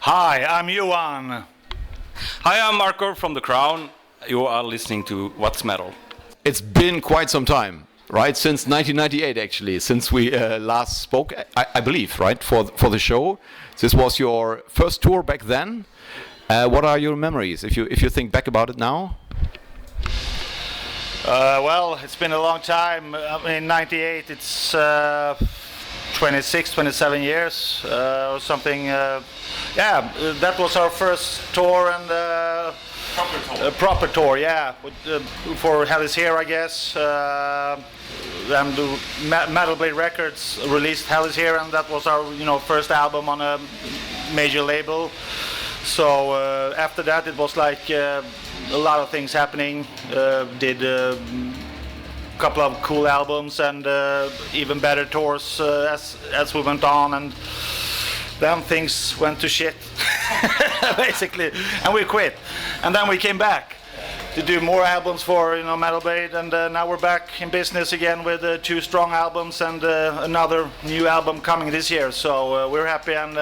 Hi, I'm Johan. Hi, I'm Marko from The Crown. You are listening to What's Metal. It's been quite some time, right? Since 1998, actually, since we last spoke, I believe, right, for the show. This was your first tour back then. What are your memories, if you think back about it now? Well, it's been a long time. I mean, 98, it's 26, 27 years or something. That was our first tour and proper tour, yeah. For Hell Is Here, I guess. And Metal Blade Records released Hell Is Here, and that was our first album on a major label. So after that, it was like a lot of things happening. Did a couple of cool albums and even better tours as we went on, and then things went to shit, basically, and we quit. And then we came back to do more albums for Metal Blade, and now we're back in business again with 2 strong albums and another new album coming this year. So we're happy and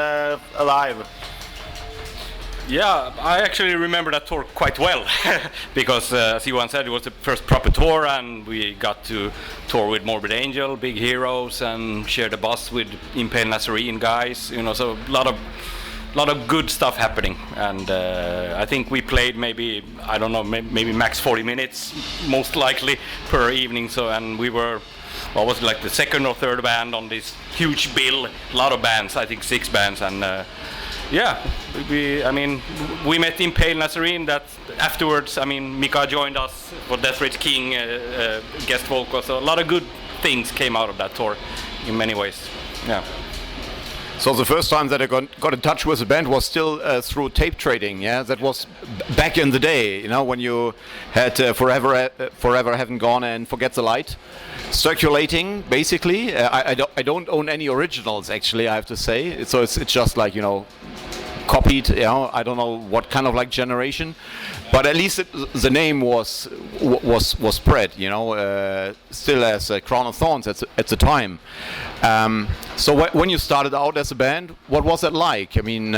alive. Yeah, I actually remember that tour quite well because, as Johan said, it was the first proper tour, and we got to tour with Morbid Angel, Big Heroes, and share the bus with Impale Nazarene guys. So a lot of good stuff happening. And I think we played maybe max 40 minutes, most likely per evening. So, and we were, what was it, like the second or third band on this huge bill. A lot of bands, I think 6 bands, and. We met Impale Nazarene. That afterwards, Mika joined us for Death Rage King guest vocal. So a lot of good things came out of that tour, in many ways. Yeah. So the first time that I got in touch with the band was still through tape trading. Yeah, that was back in the day. When you had Forever Haven't Gone and Forget the Light circulating. Basically, I don't own any originals. Actually, I have to say. So it's just like copied. I don't know what kind of like generation, but at least the name was spread. Still as Crown of Thorns at the time. So when you started out as a band, what was that like? I mean,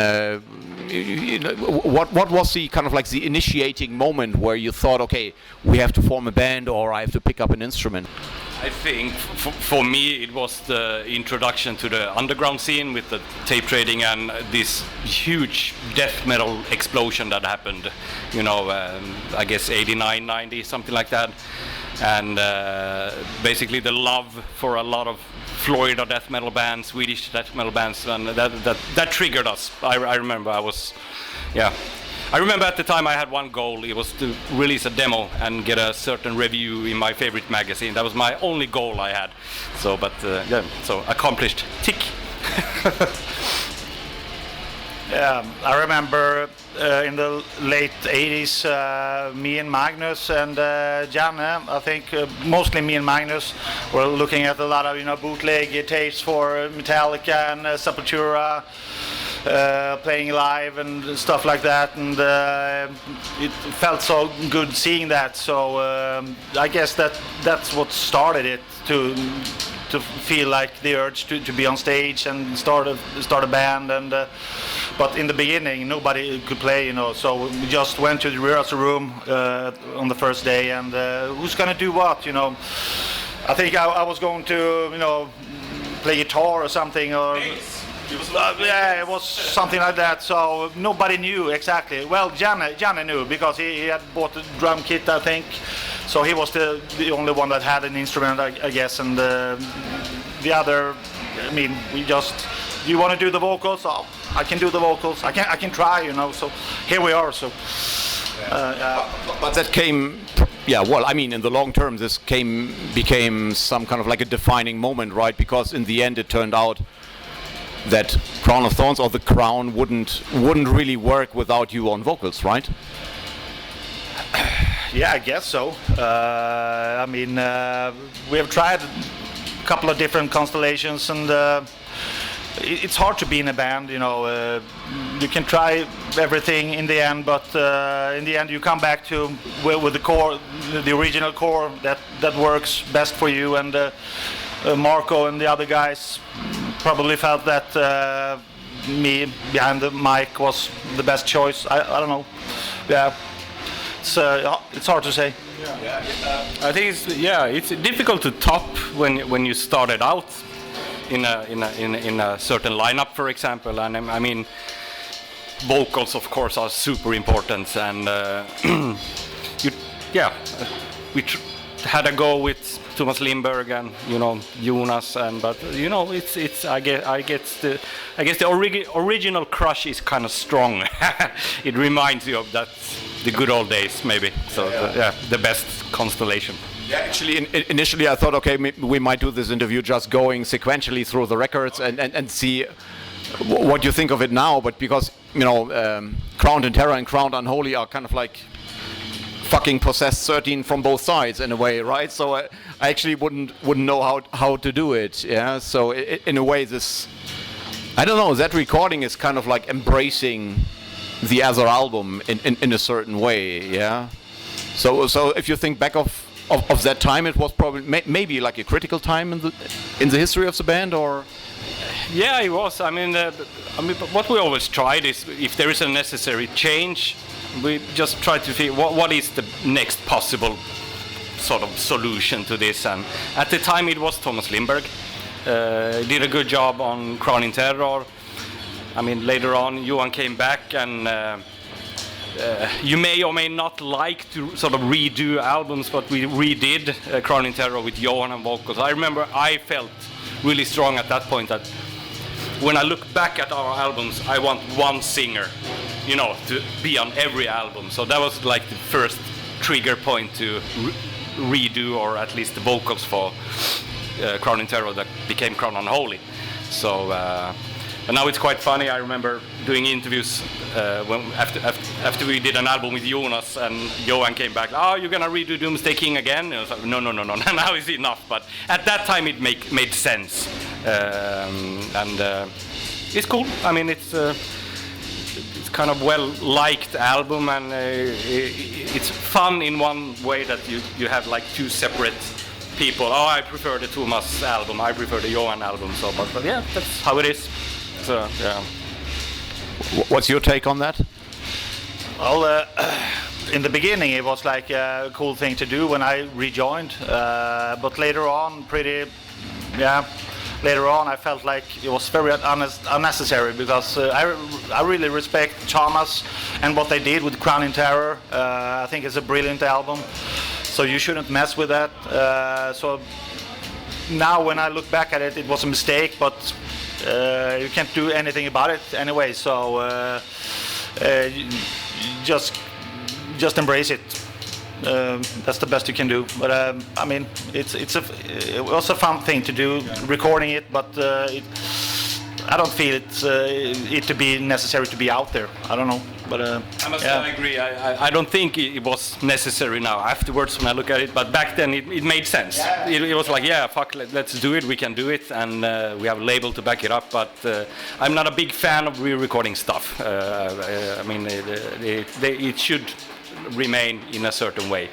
what was the kind of like the initiating moment where you thought, okay, we have to form a band, or I have to pick up an instrument? I think for me it was the introduction to the underground scene with the tape trading and this huge death metal explosion that happened, I guess 89, 90, something like that. And basically the love for a lot of Florida death metal bands, Swedish death metal bands, and that triggered us. I remember I remember at the time I had one goal. It was to release a demo and get a certain review in my favorite magazine. That was my only goal I had. So accomplished. Tick. Yeah, I remember in the late 80s, me and Magnus and Janne, I think mostly me and Magnus, were looking at a lot of bootleg tapes for Metallica and Sepultura. Playing live and stuff like that, and it felt so good seeing that. So I guess that's what started it to feel like the urge to be on stage and start a band. And but in the beginning nobody could play, so we just went to the rehearsal room on the first day, and who's gonna do what, I think I was going to play guitar or something, or it was something like that. So nobody knew exactly. Well, Janne knew because he had bought a drum kit, I think. So he was the only one that had an instrument, I guess. And the other, we just. Do you want to do the vocals? Oh, I can do the vocals. I can try, So here we are. So. But that came. Yeah, well, in the long term, this became some kind of like a defining moment, right? Because in the end, it turned out that Crown of Thorns or the Crown wouldn't really work without you on vocals, right? Yeah, I guess so. We have tried a couple of different constellations, and it's hard to be in a band. You can try everything in the end, but in the end you come back to with the core, the original core that works best for you. And Marko and the other guys probably felt that me behind the mic was the best choice. I don't know. Yeah, it's hard to say. I think it's difficult to top when you started out in a certain lineup, for example. And I mean, vocals of course are super important, and we had a go with Thomas Lindberg and Jonas, but it's I guess the original crush is kind of strong. It reminds you of the good old days, maybe. So the best constellation. Yeah, actually, initially I thought, okay, we might do this interview just going sequentially through the records and see what you think of it now. But because Crowned in Terror and Crowned Unholy are kind of like fucking Possessed 13 from both sides in a way, right? So I actually wouldn't know how to do it. Yeah. So in a way, I don't know, that recording is kind of like embracing the other album in a certain way. Yeah. So if you think back of that time, it was probably maybe like a critical time in the history of the band, or. Yeah, it was. I mean, what we always tried is, if there is a necessary change, we just try to figure what is the next possible sort of solution to this. And at the time, it was Thomas Lindberg. Did a good job on Crown in Terror. I mean, later on, Johan came back, and you may or may not like to sort of redo albums, but we redid Crown in Terror with Johan and vocals. I remember I felt really strong at that point that when I look back at our albums, I want one singer, to be on every album. So that was like the first trigger point to redo, or at least the vocals for Crown in Terror that became Crown Unholy. So, and now it's quite funny. I remember doing interviews after we did an album with Jonas, and Johan came back. Oh, you're gonna redo Doomsday King again? And I was like, no. Now is enough. But at that time, it made sense, and it's cool. I mean, it's kind of well-liked album, and it's fun in one way that you have like two separate people. Oh, I prefer the Thomas album. I prefer the Johan album. So, but yeah, that's how it is. So, yeah. What's your take on that? Well, in the beginning it was like a cool thing to do when I rejoined, but later on I felt like it was very unnecessary, because I really respect Thomas and what they did with Crown in Terror. I think it's a brilliant album, so you shouldn't mess with that. So now when I look back at it, it was a mistake, but you can't do anything about it anyway, so just embrace it. That's the best you can do. But I mean, it was a fun thing to do, recording it, but I don't feel it to be necessary to be out there. I don't know, but I must say I agree. I don't think it was necessary now afterwards when I look at it, but back then it made sense. Yeah. It was like, yeah, fuck, let's do it. We can do it, and we have a label to back it up. But I'm not a big fan of re-recording stuff. I mean, it should remain in a certain way.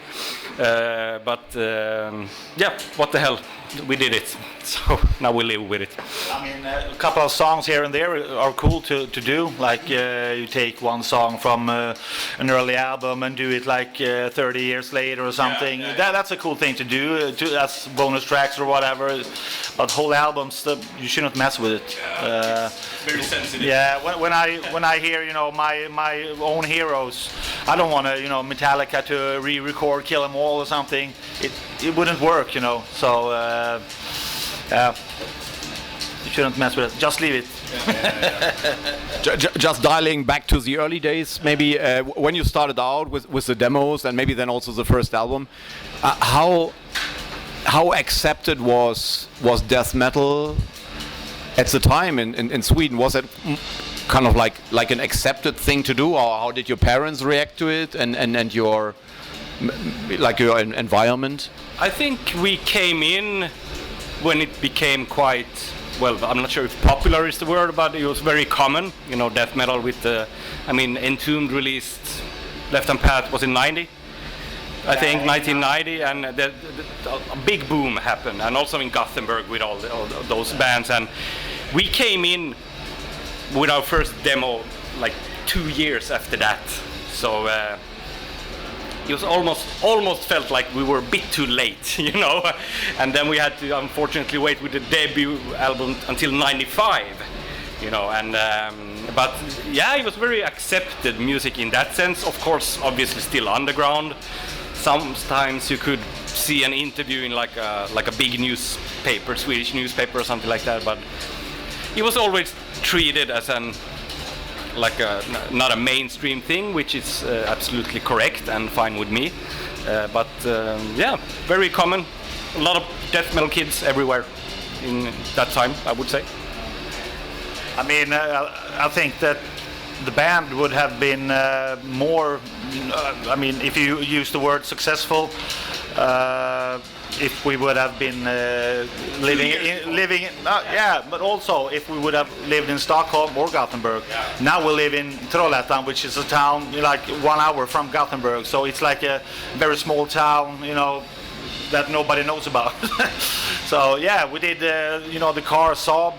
But yeah, what the hell? We did it, so now we live with it. I mean, a couple of songs here and there are cool to do. Like you take one song from an early album and do it like 30 years later or something. Yeah. That's a cool thing to do, as bonus tracks or whatever. But whole albums, you shouldn't mess with it. Very sensitive. Yeah, when I hear my own heroes, I don't want Metallica to re-record Kill 'Em All or something. It wouldn't work, So you shouldn't mess with it. Just leave it. Just dialing back to the early days, maybe when you started out with the demos, and maybe then also the first album, how accepted was death metal at the time in Sweden? Was it kind of like an accepted thing to do, or how did your parents react to it, and your environment? I think we came in when it became quite, well, I'm not sure if popular is the word, but it was very common, death metal with the, Entombed released Left Hand Path was in 90, I think, 1990, and a big boom happened, and also in Gothenburg with all those bands, and we came in with our first demo like 2 years after that. So it was almost felt like we were a bit too late, you know. And then we had to unfortunately wait with the debut album until '95, you know. And but yeah, it was very accepted music in that sense. Of course, obviously still underground. Sometimes you could see an interview in like a big newspaper, Swedish newspaper or something like that. But it was always treated as not a mainstream thing, which is absolutely correct and fine with me. But yeah, very common. A lot of death metal kids everywhere in that time, I would say. I mean, I think that the band would have been more. I mean, if you use the word successful, if we would have been living, yeah, but also if we would have lived in Stockholm or Gothenburg. Yeah. Now we live in Trollhättan, which is a town like 1 hour from Gothenburg, so it's like a very small town, you know, that nobody knows about. So yeah, we did, you know, the car Saab.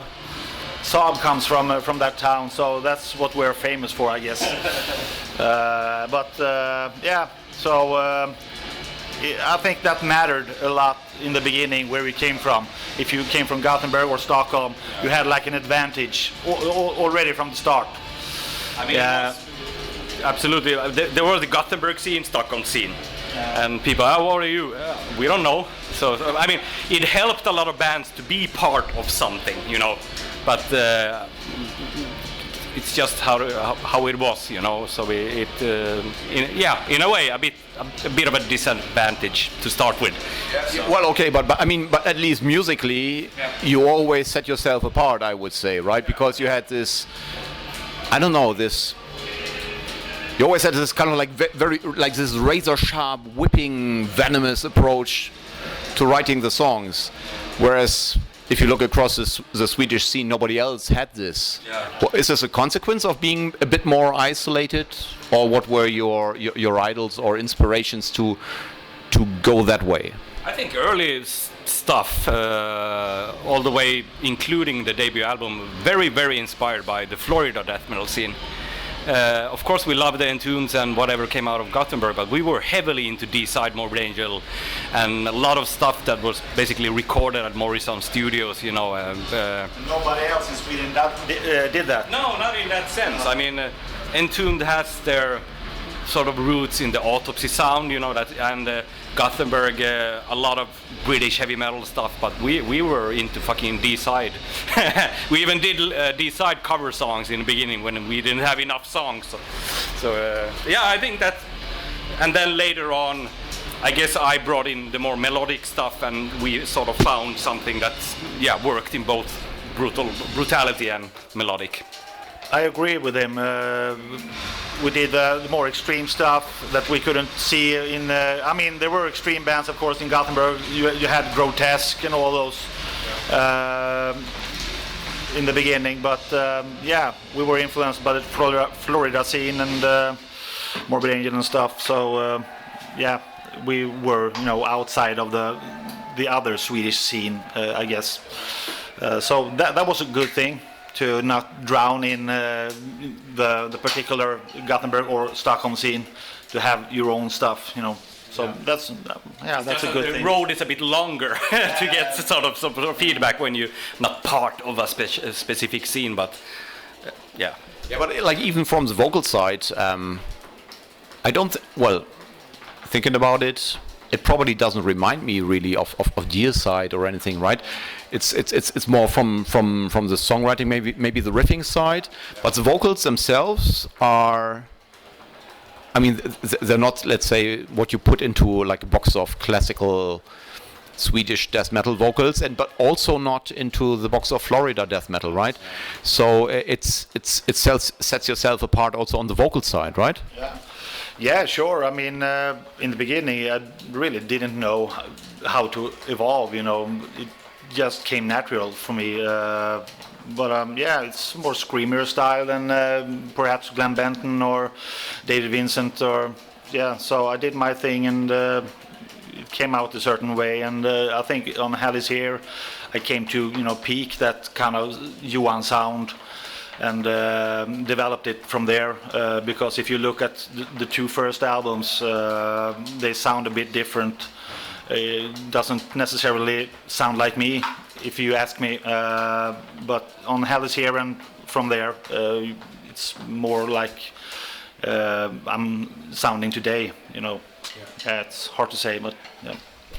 Saab comes from that town, so that's what we're famous for, I guess. Yeah, so I think that mattered a lot in the beginning where we came from. If you came from Gothenburg or Stockholm, you had like an advantage already from the start. I mean, absolutely. There was the Gothenburg scene, Stockholm scene. And people, oh, what are you? We don't know. So, I mean, it helped a lot of bands to be part of something, you know. But it's just how it was, you know. So in a way, a bit of a disadvantage to start with. Yeah, so. Well, okay, but I mean, but at least musically, you always set yourself apart, I would say, right? Because you had this, I don't know, this. You always had this kind of like very like this razor sharp, whipping, venomous approach to writing the songs, whereas if you look across the Swedish scene, nobody else had this. Yeah. Well, is this a consequence of being a bit more isolated, or what were your idols or inspirations to go that way? I think early stuff, all the way including the debut album, very, very inspired by the Florida death metal scene. Of course, we loved the Entombs and whatever came out of Gothenburg, but we were heavily into D-Side, Morbid Angel, and a lot of stuff that was basically recorded at Morrison studios, you know. Nobody else in Sweden did that. No, not in that sense. I mean, Entombed has their sort of roots in the Autopsy sound, you know, that, and Gothenburg, a lot of British heavy metal stuff, but we were into fucking D-Side. We even did D-Side cover songs in the beginning when we didn't have enough songs. So yeah, I think that, and then later on, I guess I brought in the more melodic stuff, and we sort of found something that, yeah, worked in both brutality and melodic. I agree with him. We did the more extreme stuff that we couldn't see in. I mean, there were extreme bands, of course, in Gothenburg. You had Grotesque and all those in the beginning, but yeah, we were influenced by the Florida scene and Morbid Angel and stuff. So yeah, we were, you know, outside of the other Swedish scene, I guess. So that was a good thing, to not drown in the particular Gothenburg or Stockholm scene, to have your own stuff, you know. So that's a good thing. The road is a bit longer to get some sort of feedback when you're not part of a specific scene, but yeah. Yeah, but like even from the vocal side, I don't. Well, thinking about it, it probably doesn't remind me really of Deicide or anything, right? It's more from the songwriting, maybe the riffing side, but the vocals themselves are, I mean, they're not, let's say, what you put into like a box of classical Swedish death metal vocals, but also not into the box of Florida death metal, right? So it sets yourself apart also on the vocal side, right? Yeah. Yeah, sure. I mean, in the beginning, I really didn't know how to evolve. You know, it just came natural for me. But yeah, it's more screamer style than perhaps Glenn Benton or David Vincent, or yeah. So I did my thing, and it came out a certain way. And I think on Hell Is Here, I came to, you know, peak that kind of Johan sound. and developed it from there. Because if you look at the two first albums, they sound a bit different. It doesn't necessarily sound like me, if you ask me. But on Hell Is Here and from there, it's more like I'm sounding today. It's hard to say, but yeah.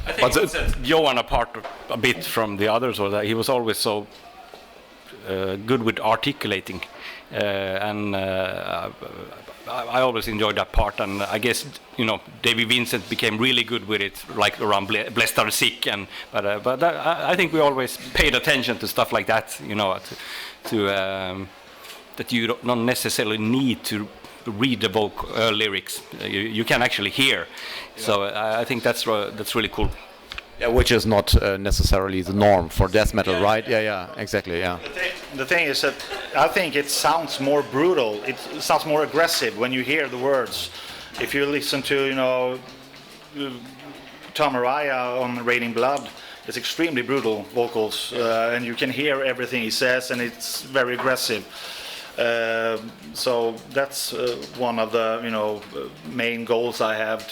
I think it sets Johan apart a bit from the others, or that he was always so good with articulating, and I always enjoyed that part. And I guess Davy Vincent became really good with it, like around Blessed Are the Sick, but I think we always paid attention to stuff like that, that you don't necessarily need to read the lyrics. You can actually hear. Yeah. So I think that's really cool. Yeah, which is not necessarily the norm for death metal, right? Yeah, exactly. Yeah. The thing is that I think it sounds more brutal. It sounds more aggressive when you hear the words. If you listen to Tom Araya on Raining Blood, it's extremely brutal vocals, and you can hear everything he says, and it's very aggressive. So that's one of the main goals I have.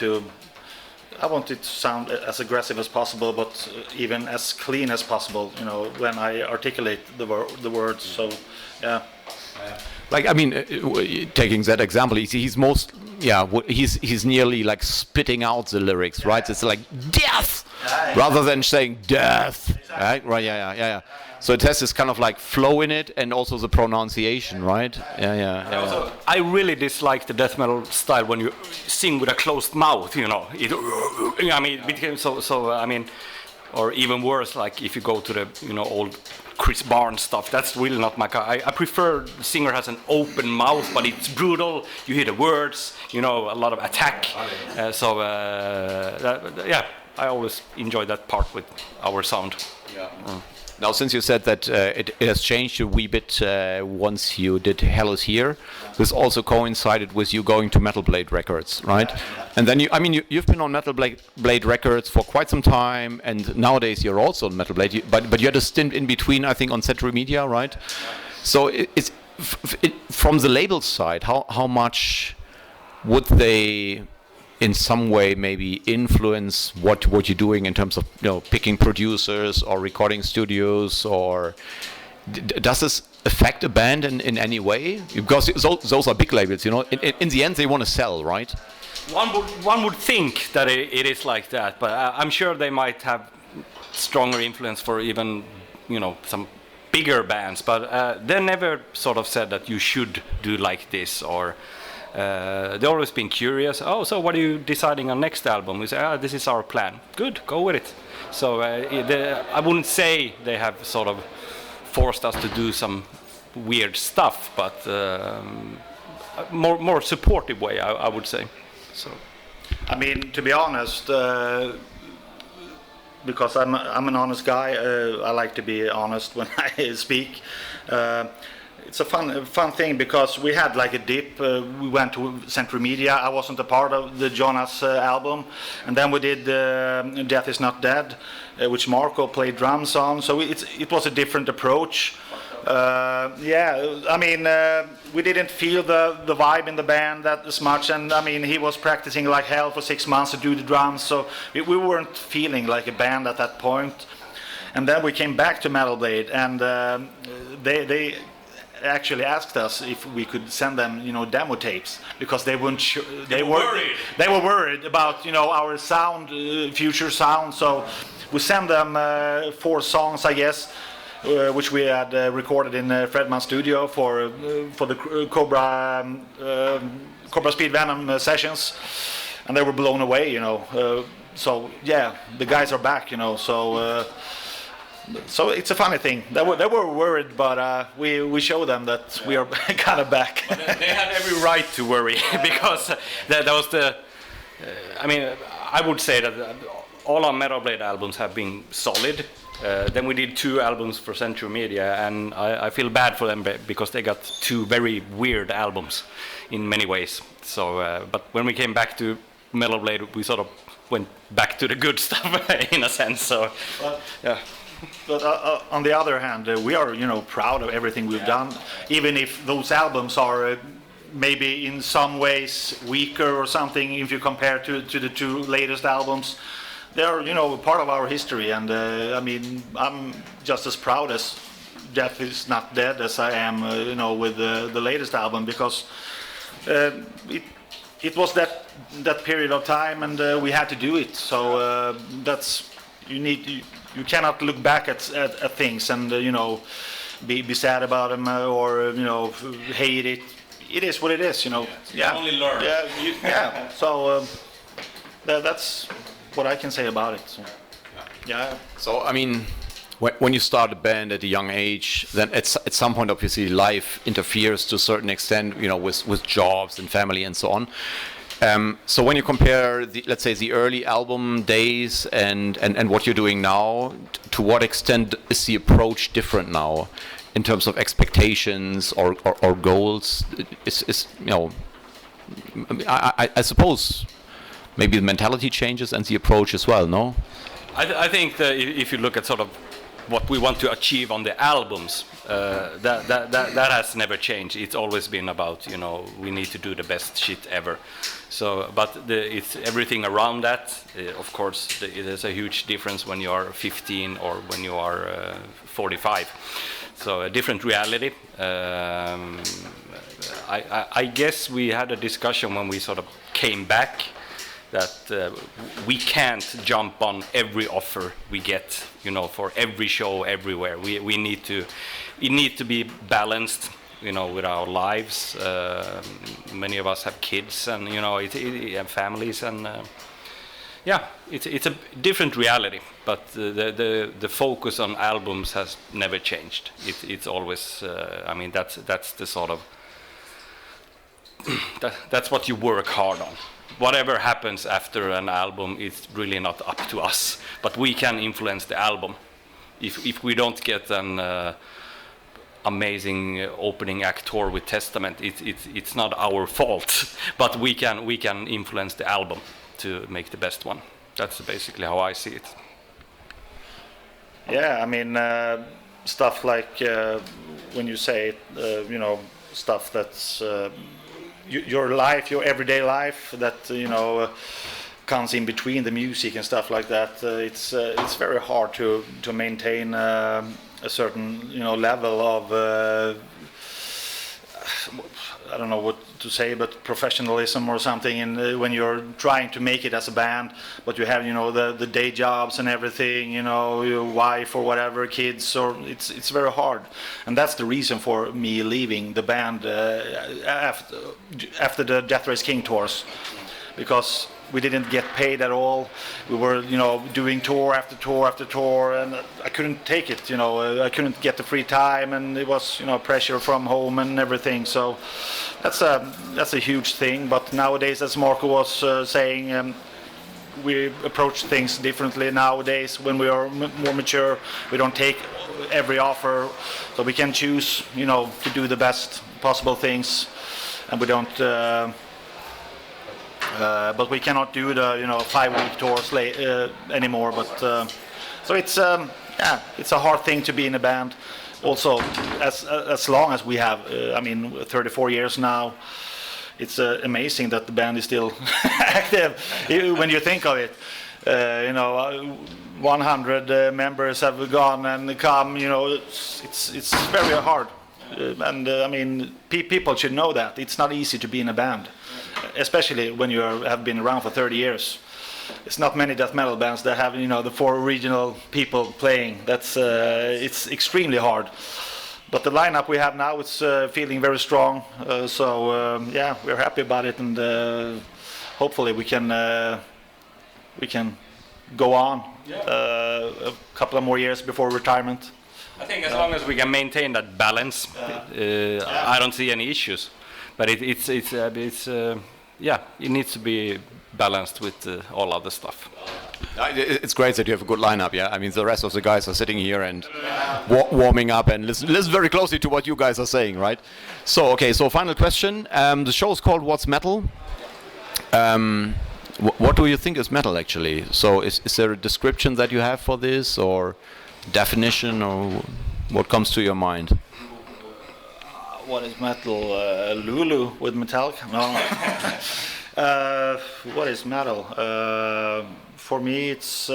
I want it to sound as aggressive as possible, but even as clean as possible. When I articulate the words. So yeah. Like, I mean, taking that example, he's nearly like spitting out the lyrics, right? It's like death, rather than saying death, exactly. Right? Yeah. So it has this kind of like flow in it, and also the pronunciation, right? Yeah. Also, I really dislike the death metal style when you sing with a closed mouth. It became so. I mean, or even worse, like if you go to the old Chris Barnes stuff, that's really not my kind. I prefer the singer has an open mouth, but it's brutal. You hear the words, a lot of attack. I always enjoy that part with our sound. Yeah. Now, since you said that it has changed a wee bit once you did Hell Is Here, this also coincided with you going to Metal Blade Records, right? And then you've been on Metal Blade Records for quite some time, and nowadays you're also on Metal Blade. But you had a stint in between, I think, on Century Media, right? So it's from the label side, how much would they in some way maybe influence what you're doing in terms of picking producers or recording studios, or does this affect a band in any way? Because those are big labels, in the end they want to sell, right? One would think that it is like that, but I'm sure they might have stronger influence for even some bigger bands, but they never sort of said that you should do like this, or they've always been curious. Oh, so what are you deciding on next album? We say, this is our plan. Good, go with it. So I wouldn't say they have sort of forced us to do some weird stuff, but more supportive way, I would say. So, I mean, to be honest, because I'm an honest guy, I like to be honest when I speak. It's a fun thing because we had like a dip. We went to Century Media. I wasn't a part of the Jonas album, and then we did Death Is Not Dead, which Marko played drums on. So it was a different approach. We didn't feel the vibe in the band that as much, and he was practicing like hell for 6 months to do the drums. So we weren't feeling like a band at that point. And then we came back to Metal Blade, and they actually asked us if we could send them, demo tapes, because they weren't sure. They were worried about, our sound, future sound. So we sent them 4 songs, I guess, which we had recorded in Fredman's studio for the Cobra Speed Venom sessions, and they were blown away, So yeah, the guys are back, So it's a funny thing. They were worried, but we show them that we are kind of back. They had every right to worry because that was the. I would say that all our Metal Blade albums have been solid. Then we did 2 albums for Century Media, and I feel bad for them because they got 2 very weird albums in many ways. So, but when we came back to Metal Blade, we sort of went back to the good stuff in a sense. So, yeah. But on the other hand, we are, proud of everything we've done, even if those albums are maybe in some ways weaker or something. If you compare to the two latest albums, they're, part of our history. And I'm just as proud as Death Is Not Dead as I am, with the latest album, because it was that period of time, and we had to do it. So that's you cannot look back at things and be sad about them or hate it. It is what it is, You only learn. Yeah. So that's what I can say about it. So, yeah. So I mean, when you start a band at a young age, then at some point, obviously, life interferes to a certain extent, with jobs and family and so on. So when you compare, let's say, the early album days and what you're doing now, to what extent is the approach different now in terms of expectations or goals? I suppose maybe the mentality changes and the approach as well, no? I think that if you look at sort of what we want to achieve on the albums, that has never changed. It's always been about, we need to do the best shit ever. So, but it's everything around that. Of course, there's a huge difference when you are 15 or when you are 45. So a different reality. I guess we had a discussion when we sort of came back that we can't jump on every offer we get, for every show everywhere. We need to. It needs to be balanced, with our lives. Many of us have kids, and have families, and it's a different reality. But the focus on albums has never changed. It's always. That's the sort of. That's what you work hard on. Whatever happens after an album, it's really not up to us. But we can influence the album. If we don't get an amazing opening act tour with Testament, it's not our fault. But we can influence the album to make the best one. That's basically how I see it. Yeah, stuff like when you say stuff that's. Your life, your everyday life, that comes in between the music and stuff like that. It's very hard to maintain a certain level of I don't know what to say, but professionalism or something. And when you're trying to make it as a band, but you have the day jobs and everything, your wife or whatever, kids, or it's very hard. And that's the reason for me leaving the band after the Death Race King tours, because we didn't get paid at all. We were, doing tour after tour after tour, and I couldn't take it. I couldn't get the free time, and it was, pressure from home and everything. So that's a huge thing. But nowadays, as Marko was saying, we approach things differently nowadays. When we are more mature, we don't take every offer, so we can choose, to do the best possible things, and we don't. But we cannot do the 5-week tours anymore. But so it's a hard thing to be in a band. Also, as long as we have, 34 years now, it's amazing that the band is still active. When you think of it, 100 members have gone and come. It's very hard. People should know that it's not easy to be in a band, especially when you have been around for 30 years. It's not many death metal bands that have the 4 regional people playing. It's extremely hard. But the lineup we have now is feeling very strong. We're happy about it, and hopefully we can go on a couple of more years before retirement. I think as long as we can maintain that balance, I don't see any issues. But it needs to be balanced with all other stuff. It's great that you have a good lineup. Yeah, the rest of the guys are sitting here and warming up and listen very closely to what you guys are saying, right? So final question. The show is called What's Metal? What do you think is metal, actually? So is there a description that you have for this, or definition, or what comes to your mind? What is metal? Lulu with Metallica? No. What is metal? For me, it's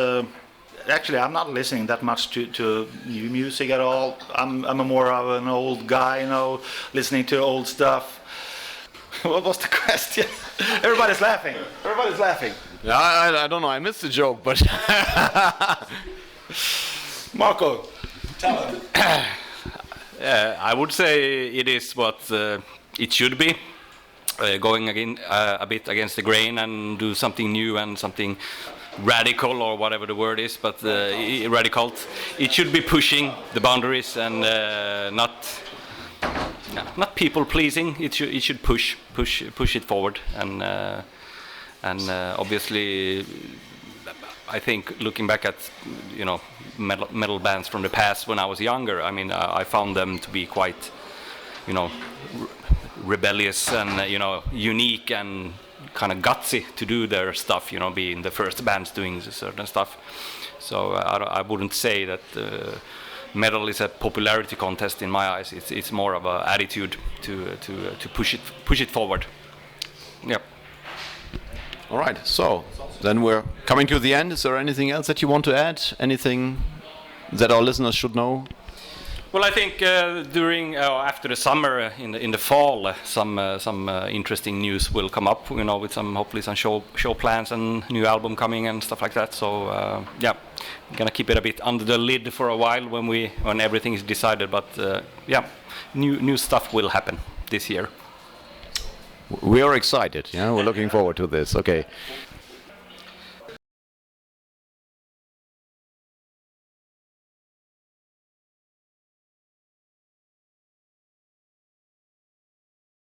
actually I'm not listening that much to new music at all. I'm a more of an old guy, listening to old stuff. What was the question? Everybody's laughing. Everybody's laughing. Yeah, I don't know. I missed the joke, but Marko, tell him. I would say it is what it should be, going a bit against the grain and do something new and something radical, or whatever the word is, but radical. It should be pushing the boundaries and not people pleasing. It should push it forward, and obviously, I think looking back at metal bands from the past when I was younger, I mean I found them to be quite rebellious and unique and kind of gutsy to do their stuff, being the first bands doing certain stuff. So I wouldn't say that metal is a popularity contest in my eyes. It's more of an attitude to push it forward. Yep. all right. So then we're coming to the end. Is there anything else that you want to add? Anything that our listeners should know? Well, I think during after the summer, in the fall, some interesting news will come up. With hopefully some show plans and new album coming and stuff like that. So yeah, gonna keep it a bit under the lid for a while when everything is decided. But yeah, new stuff will happen this year. We are excited. Yeah, we're looking forward to this. Okay.